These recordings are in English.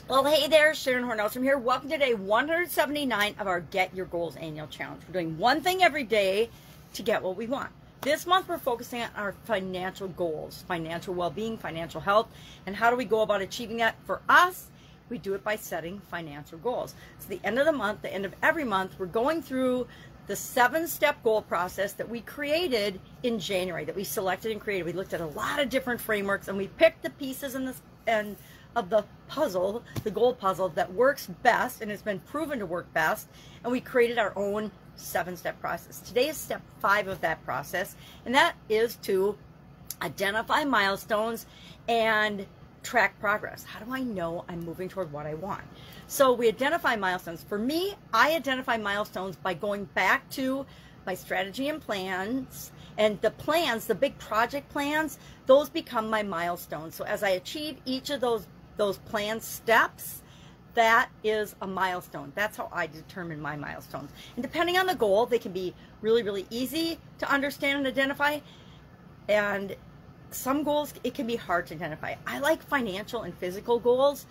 Well, hey there, Sharon Horne-Ellstrom here. Welcome to day 179 of our Get Your Goals annual challenge. We're doing one thing every day to get what we want. This month, we're focusing on our financial goals, financial well-being, financial health, and how do we go about achieving that? For us, we do it by setting financial goals. So the end of the month, the end of every month, we're going through the 7-step goal process that we created in January, that we selected and created. We looked at a lot of different frameworks, and we picked the pieces of the puzzle, the goal puzzle that works best and has been proven to work best, and we created our own 7-step process. Today is step 5 of that process, and that is to identify milestones and track progress. How do I know I'm moving toward what I want? So we identify milestones. For me, I identify milestones by going back to my strategy and plans, and the plans, the big project plans, those become my milestones. So as I achieve each of those plan steps, that is a milestone. That's how I determine my milestones. And depending on the goal, they can be really, really easy to understand and identify. And some goals, it can be hard to identify. I like financial and physical goals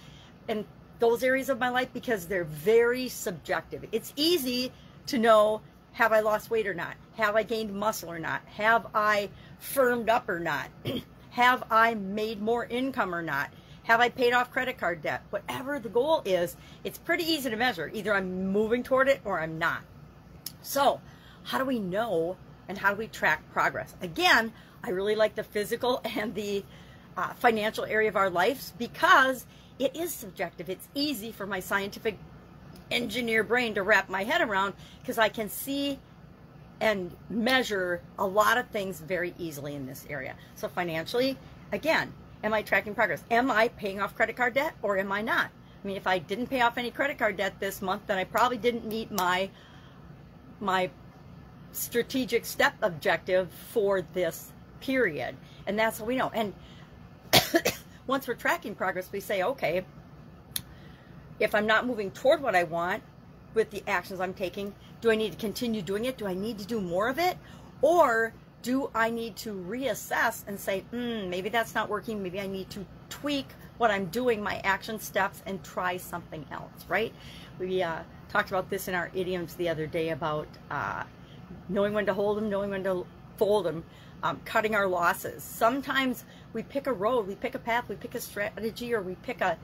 in those areas of my life because they're very subjective. It's easy to know, have I lost weight or not? Have I gained muscle or not? Have I firmed up or not? Have I made more income or not? Have I paid off credit card debt? Whatever the goal is, it's pretty easy to measure. Either I'm moving toward it or I'm not. So how do we know and how do we track progress? Again, I really like the physical and the financial area of our lives because it is subjective. It's easy for my scientific engineer brain to wrap my head around because I can see and measure a lot of things very easily in this area. So financially, again, am I tracking progress? Am I paying off credit card debt or am I not? I mean, if I didn't pay off any credit card debt this month, then I probably didn't meet my strategic step objective for this period. And that's how we know. And once we're tracking progress, we say, okay, if I'm not moving toward what I want with the actions I'm taking, do I need to continue doing it? Do I need to do more of it? Or do I need to reassess and say, maybe that's not working. Maybe I need to tweak what I'm doing, my action steps, and try something else, right? We talked about this in our idioms the other day about knowing when to hold them, knowing when to fold them, cutting our losses. Sometimes we pick a road, we pick a path, we pick a strategy, or we pick a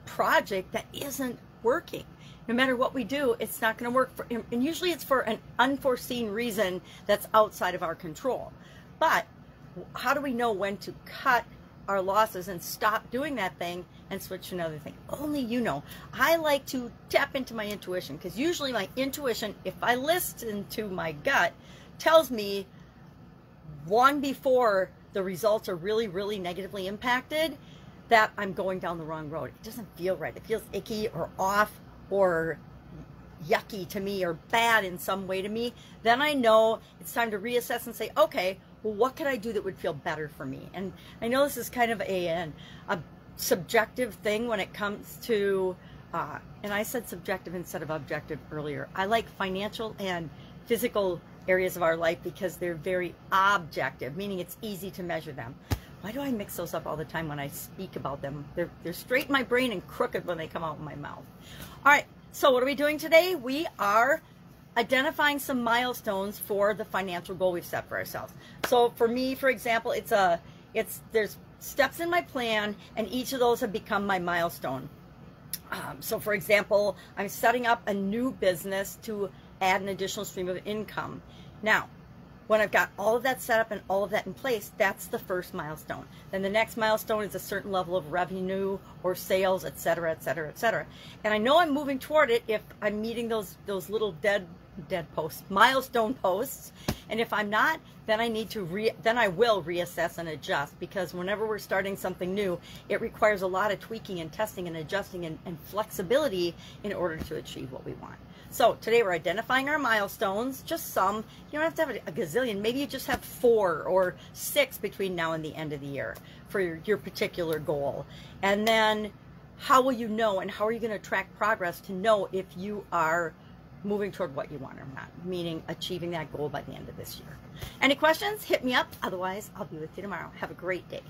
project that isn't working. No matter what we do, it's not going to work. And usually it's for an unforeseen reason that's outside of our control. But how do we know when to cut our losses and stop doing that thing and switch to another thing? Only you know. I like to tap into my intuition because usually my intuition, if I listen to my gut, tells me long before the results are really, really negatively impacted that I'm going down the wrong road. It doesn't feel right. It feels icky or off or yucky to me or bad in some way to me. Then I know it's time to reassess and say, okay, well, what could I do that would feel better for me? And I know this is kind of a subjective thing when it comes to, and I said subjective instead of objective earlier. I like financial and physical areas of our life because they're very objective, meaning it's easy to measure them. Why do I mix those up all the time when I speak about them? They're straight in my brain and crooked when they come out of my mouth. All right, so what are we doing today? We are identifying some milestones for the financial goal we've set for ourselves. So for me, for example, there's steps in my plan, and each of those have become my milestone. So for example, I'm setting up a new business to add an additional stream of income. Now, when I've got all of that set up and all of that in place, that's the first milestone. Then the next milestone is a certain level of revenue or sales, et cetera, et cetera, et cetera. And I know I'm moving toward it if I'm meeting those little dead posts, milestone posts. And if I'm not, then I will reassess and adjust, because whenever we're starting something new, it requires a lot of tweaking and testing and adjusting and flexibility in order to achieve what we want. So today we're identifying our milestones, just some. You don't have to have a gazillion. Maybe you just have 4 or 6 between now and the end of the year for your particular goal. And then how will you know, and how are you going to track progress to know if you are moving toward what you want or not, meaning achieving that goal by the end of this year? Any questions? Hit me up. Otherwise, I'll be with you tomorrow. Have a great day.